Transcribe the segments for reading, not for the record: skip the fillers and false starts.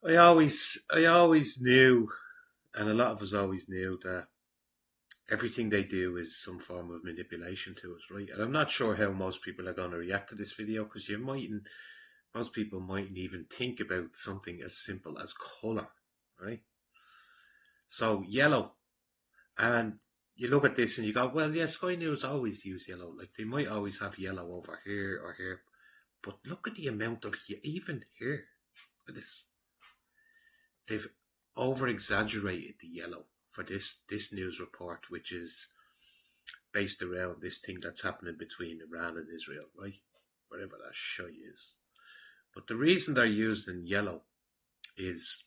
I always knew, and a lot of us always knew that everything they do is some form of manipulation to us, right? And I'm not sure how most people are going to react to this video because most people mightn't even think about something as simple as color, right? So yellow, and you look at this and you go, well, yeah, Sky News always use yellow. Like they might always have yellow over here or here, but look at the amount of even here. Look at this. They've over exaggerated the yellow for this news report, which is based around this thing that's happening between Iran and Israel, right? Whatever that show is. But the reason they're using yellow is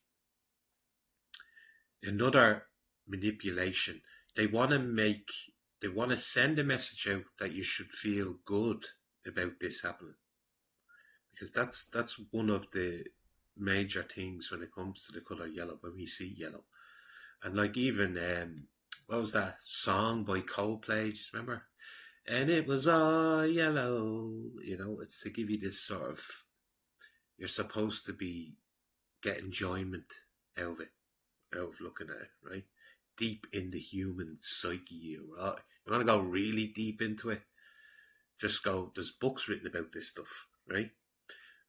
another manipulation. They want to send a message out that you should feel good about this happening, because that's one of the major things when it comes to the color yellow. When we see yellow, and like even what was that song by Coldplay? Do you remember? And it was all yellow. It's to give you this sort of, you're supposed to be get enjoyment out of it, out of looking at it, right? Deep in the human psyche. You want to go really deep into it? Just go. There's books written about this stuff, right?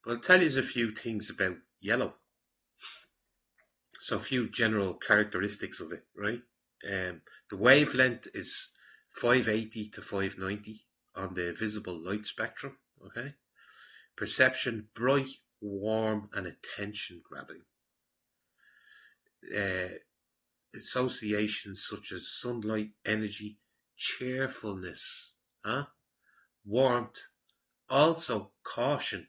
But I'll tell you a few things about yellow. So a few general characteristics of it, right? The wavelength is 580 to 590 on the visible light spectrum, okay? Perception, bright, warm, and attention grabbing. Associations such as sunlight, energy, cheerfulness, warmth, also caution,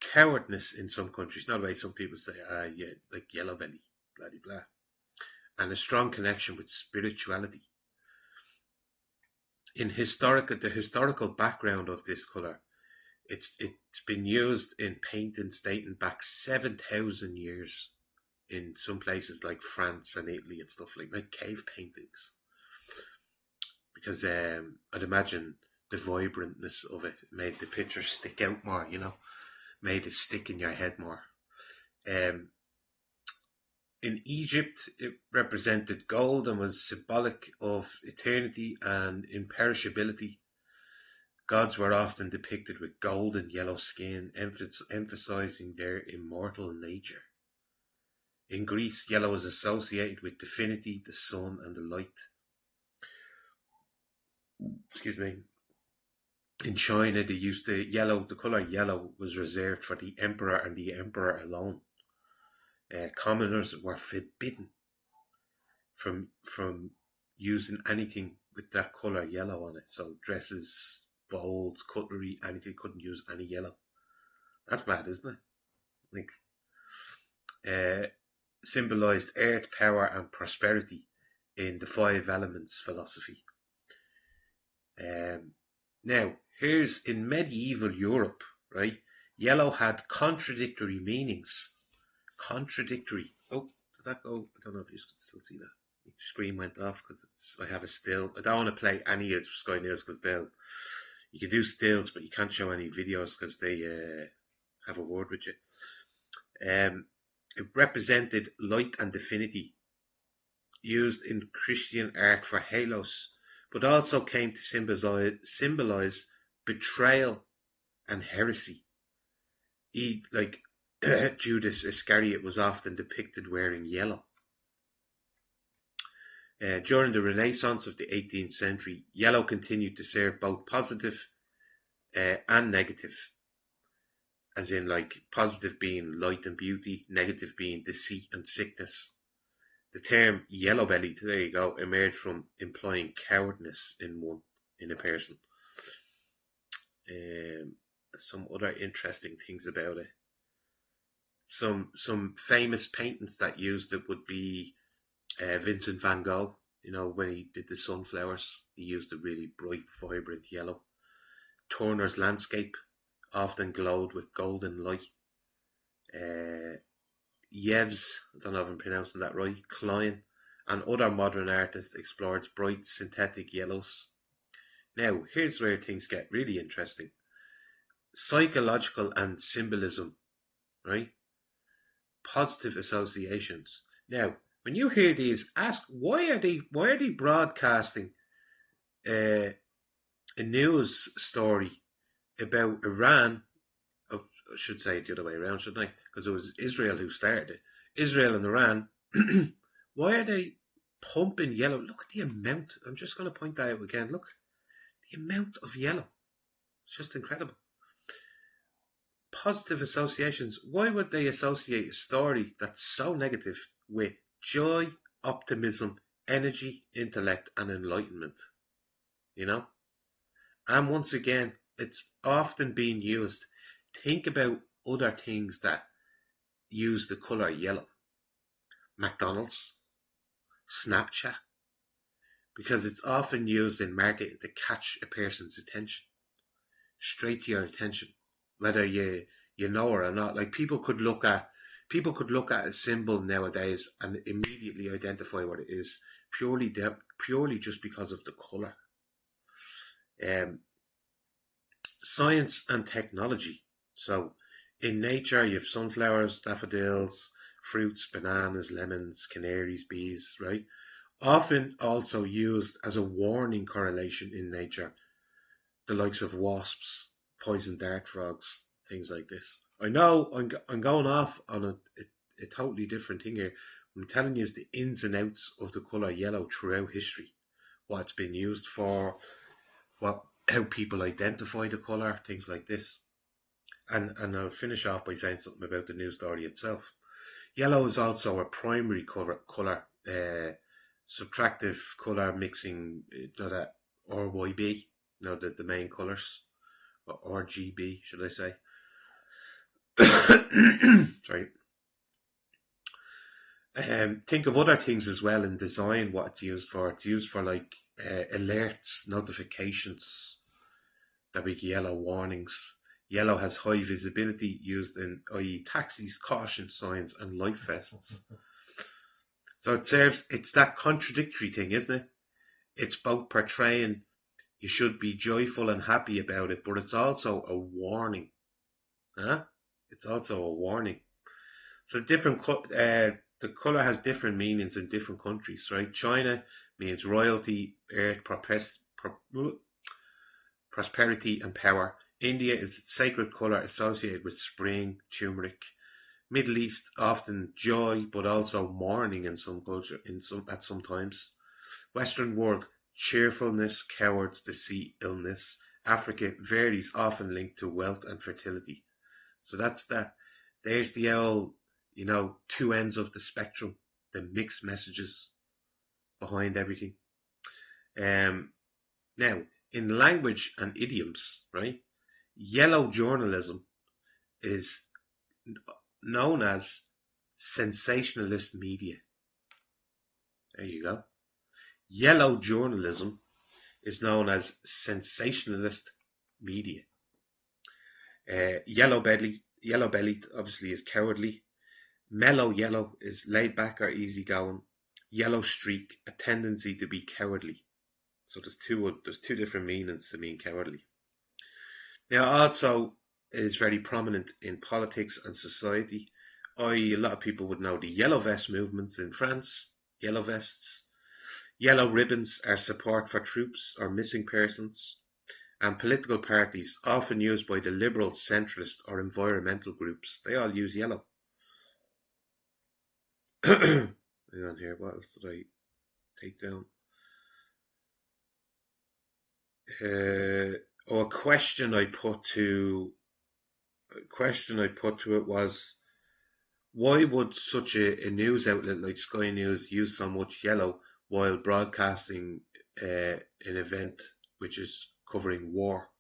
cowardness in some countries, not the way some people say, yeah, like yellow belly, blah, blah, blah, and a strong connection with spirituality. The historical background of this colour, it's been used in paintings dating back 7,000 years in some places like France and Italy and stuff like cave paintings. Because I'd imagine the vibrantness of it made the picture stick out more, made it stick in your head more. In Egypt, it represented gold and was symbolic of eternity and imperishability. Gods were often depicted with gold and yellow skin, emphasizing their immortal nature. In Greece, yellow is associated with divinity, the sun, and the light. Excuse me. In China, they used the colour yellow was reserved for the emperor and the emperor alone. Commoners were forbidden from using anything with that colour yellow on it. So dresses, bowls, cutlery, anything, couldn't use any yellow. That's mad, isn't it? Symbolised earth, power, and prosperity in the 5 elements philosophy. Now, here's in medieval Europe, right? Yellow had contradictory meanings. Contradictory. Oh, did that go? I don't know if you can still see that. The screen went off because I have a still. I don't want to play any of Sky News because you can do stills, but you can't show any videos because they have a word with you. It represented light and divinity, used in Christian art for halos, but also came to symbolize betrayal and heresy. Judas Iscariot was often depicted wearing yellow. During the Renaissance of the 18th century, yellow continued to serve both positive and negative, as in positive being light and beauty, negative being deceit and sickness. The term yellow belly, there you go, emerged from implying cowardice in a person. Some other interesting things about it. Some famous paintings that used it would be Vincent van Gogh. When he did the sunflowers, he used a really bright, vibrant yellow. Turner's landscape often glowed with golden light. Yves, I don't know if I'm pronouncing that right, Klein, and other modern artists explored bright synthetic yellows. Now, here's where things get really interesting. Psychological and symbolism, right? positive associations. Now, when you hear these, ask why are they broadcasting a news story about Iran? Oh, I should say it the other way around, shouldn't I? Because it was Israel who started it. Israel and Iran. Why are they pumping yellow? Look at the amount. I'm just going to point that out again. Look, the amount of yellow. It's just incredible. Positive associations. Why would they associate a story that's so negative with joy, optimism, energy, intellect, and enlightenment? You know? And once again, it's often being used. Think about other things that use the colour yellow. McDonald's, Snapchat, because it's often used in marketing to catch a person's attention, straight to your attention, whether you know her or not. Like people could look at a symbol nowadays and immediately identify what it is, purely just because of the colour. Science and technology. So in nature, you have sunflowers, daffodils, fruits, bananas, lemons, canaries, bees, right? Often also used as a warning correlation in nature, the likes of wasps, poison dart frogs, things like this. I know I'm going off on a totally different thing here. I'm telling you the ins and outs of the colour yellow throughout history, what it's been used for, how people identify the colour, things like this. And I'll finish off by saying something about the news story itself. Yellow is also a primary colour, subtractive colour mixing, that RYB, the main colours, or RGB, should I say. Sorry. Think of other things as well in design, what it's used for. It's used for like alerts, notifications, that big yellow warnings. Yellow has high visibility, used in, i.e. taxis, caution signs, and life vests. So it's that contradictory thing, isn't it? It's both portraying you should be joyful and happy about it, but it's also a warning. Huh? It's also a warning. So the colour has different meanings in different countries, right? China means royalty, earth, prosperity, and power. India is a sacred colour associated with spring, turmeric. Middle East often joy, but also mourning in some culture, at some times. Western world, cheerfulness, cowards, deceit, illness. Africa varies, often linked to wealth and fertility. So that's that. There's the old, two ends of the spectrum, the mixed messages behind everything. Now, in language and idioms, right? Yellow journalism is known as sensationalist media. There you go. Yellow journalism is known as sensationalist media. Yellow belly obviously is cowardly. Mellow yellow is laid back or easygoing. Yellow streak, a tendency to be cowardly. So there's two different meanings to mean cowardly. Now also it is very prominent in politics and society. A lot of people would know the yellow vest movements in France, yellow vests. Yellow ribbons are support for troops or missing persons. And political parties, often used by the liberal, centrist, or environmental groups, they all use yellow. Hang on here, what else did I take down? A question I put to it was, why would such a news outlet like Sky News use so much yellow while broadcasting an event which is covering war,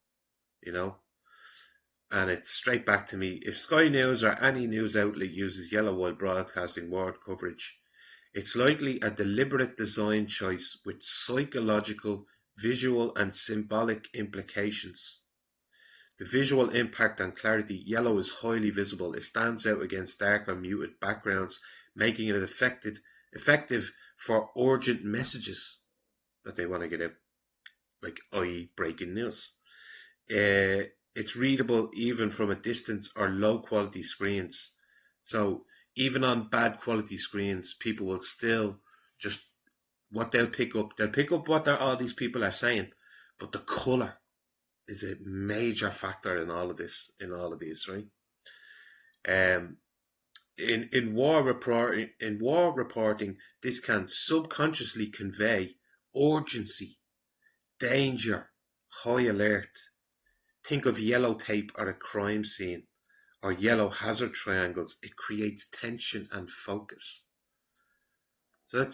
And it's straight back to me. If Sky News or any news outlet uses yellow while broadcasting war coverage, it's likely a deliberate design choice with psychological, visual, and symbolic implications. The visual impact and clarity, yellow is highly visible. It stands out against dark or muted backgrounds, making it effective for urgent messages that they want to get out, like i.e. breaking news. It's readable even from a distance or low quality screens. So even on bad quality screens, people will still just what they'll pick up. They'll pick up what all these people are saying, but the color is a major factor in all of this. In all of these, right? Um, in war reporting, this can subconsciously convey urgency, danger, high alert. Think of yellow tape at a crime scene or yellow hazard triangles. It creates tension and focus. So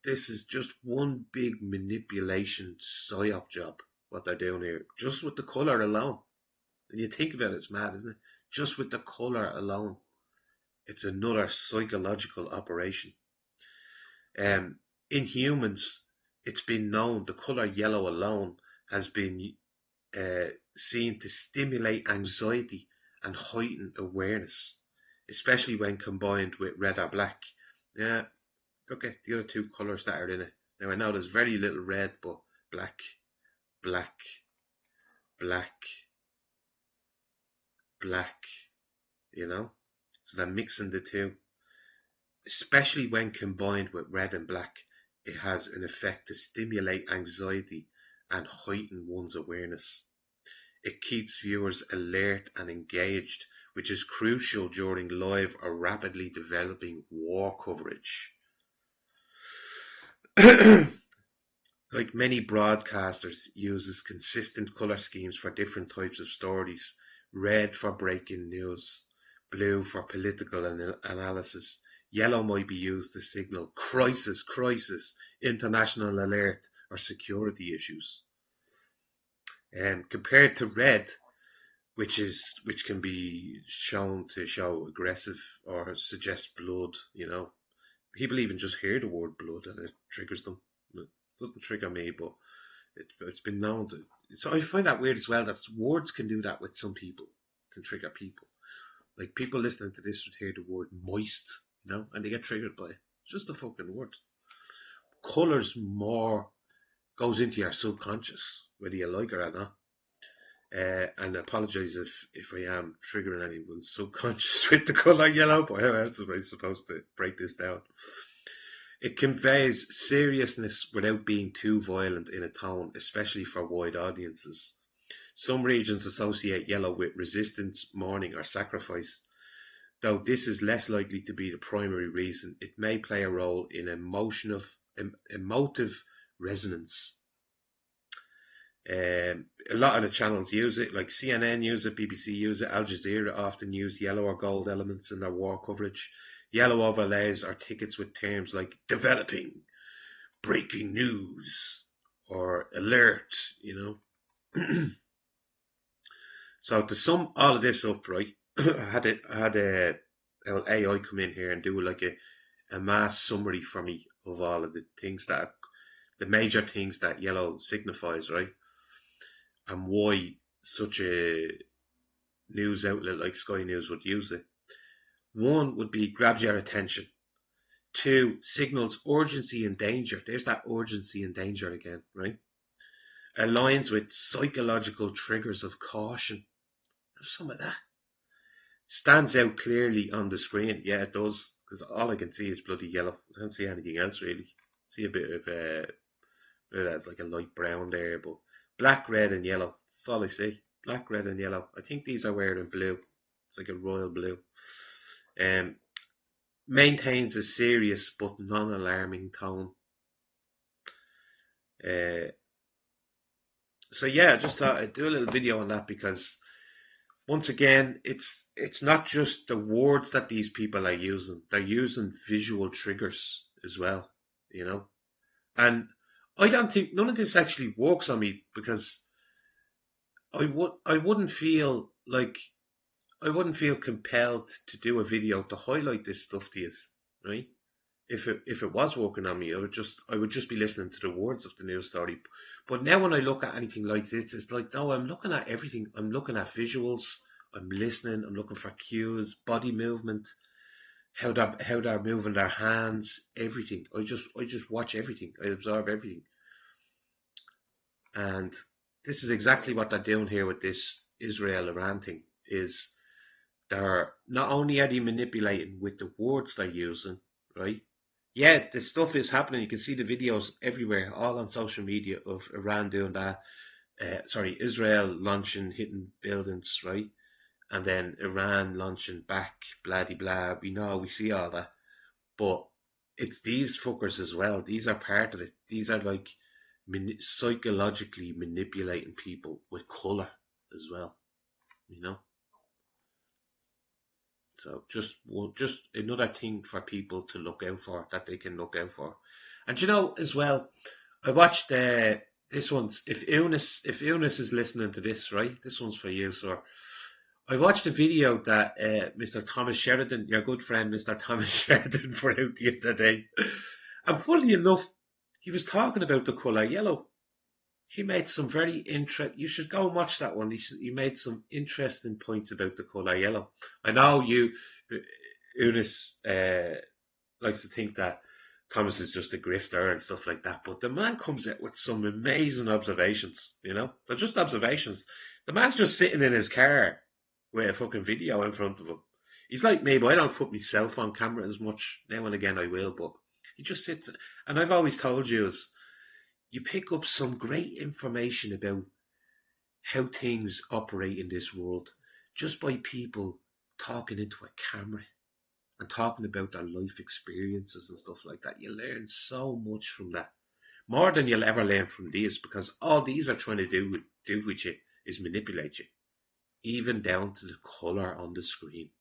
this is just one big manipulation psyop job, what they're doing here, just with the colour alone. And you think about it, it's mad, isn't it? Just with the colour alone, it's another psychological operation. In humans, it's been known the colour yellow alone has been seen to stimulate anxiety and heighten awareness, especially when combined with red or black. Yeah, okay, the other two colours that are in it. Now I know there's very little red, but black, black, black, black, you know? So they're mixing the two. Especially when combined with red and black, it has an effect to stimulate anxiety and heighten one's awareness. It keeps viewers alert and engaged, which is crucial during live or rapidly developing war coverage. Like many broadcasters, uses consistent colour schemes for different types of stories. Red for breaking news, blue for political analysis. Yellow might be used to signal crisis, international alert, or security issues. Compared to red, which can be shown to show aggressive or suggest blood, you know. People even just hear the word blood and it triggers them. It doesn't trigger me, but it's been known to. So I find that weird as well, that words can do that with some people, can trigger people. Like people listening to this would hear the word moist, you know, and they get triggered by it. It's just a fucking word. Colours more goes into your subconscious, whether you like it or not. And I apologise if I am triggering anyone's subconscious with the colour yellow, but how else am I supposed to break this down? It conveys seriousness without being too violent in a tone, especially for wide audiences. Some regions associate yellow with resistance, mourning, or sacrifice. Though this is less likely to be the primary reason, it may play a role in emotive resonance. A lot of the channels use it, like CNN use it, BBC use it, Al Jazeera often use yellow or gold elements in their war coverage. Yellow overlays are tickets with terms like developing, breaking news, or alert, you know. So to sum all of this up, right, I had a AI come in here and do like a mass summary for me of all of the things the major things that yellow signifies, right? And why such a news outlet like Sky News would use it. One would be grabs your attention. Two, signals urgency and danger. There's that urgency and danger again, right? Aligns with psychological triggers of caution. There's some of that. Stands out clearly on the screen. Yeah, it does. Because all I can see is bloody yellow. I don't see anything else really. See a bit of that's like a light brown there, but black, red, and yellow. That's all I see. Black, red, and yellow. I think these are wearing blue. It's like a royal blue. Maintains a serious but non-alarming tone. So yeah, I just thought I'd do a little video on that because once again, it's not just the words that these people are using. They're using visual triggers as well, you know. And I don't think none of this actually works on me because I wouldn't feel compelled to do a video to highlight this stuff to you, right? If it was working on me, I would just be listening to the words of the news story. But now when I look at anything like this, it's like, no, I'm looking at everything. I'm looking at visuals. I'm listening. I'm looking for cues, body movement, how they're moving their hands, everything. I just watch everything. I absorb everything. And this is exactly what they're doing here with this Israel-Iran thing. Is they're not only are they manipulating with the words they're using, right? Yeah, the stuff is happening. You can see the videos everywhere, all on social media of Iran doing that. Israel launching, hitting buildings, right? And then Iran launching back, blah de blah. We know, we see all that, but it's these fuckers as well. These are part of it. These are like psychologically manipulating people with color as well. You know. So just another thing for people to look out for, that they can look out for. And you know as well, I watched this one's, if Eunice is listening to this, right? This one's for you, sir. I watched a video that Mr. Thomas Sheridan, your good friend Mr. Thomas Sheridan, put out the other day. And funnily enough, he was talking about the colour yellow. He made some very you should go and watch that one. He made some interesting points about the colour yellow. I know Eunice likes to think that Thomas is just a grifter and stuff like that, but the man comes out with some amazing observations. You know, they're just observations. The man's just sitting in his car with a fucking video in front of him. He's like me, but I don't put myself on camera as much. Now and again I will, but he just sits. And I've always told you, is you pick up some great information about how things operate in this world just by people talking into a camera and talking about their life experiences and stuff like that. You learn so much from that. More than you'll ever learn from these, because all these are trying to do with you is manipulate you, even down to the colour on the screen.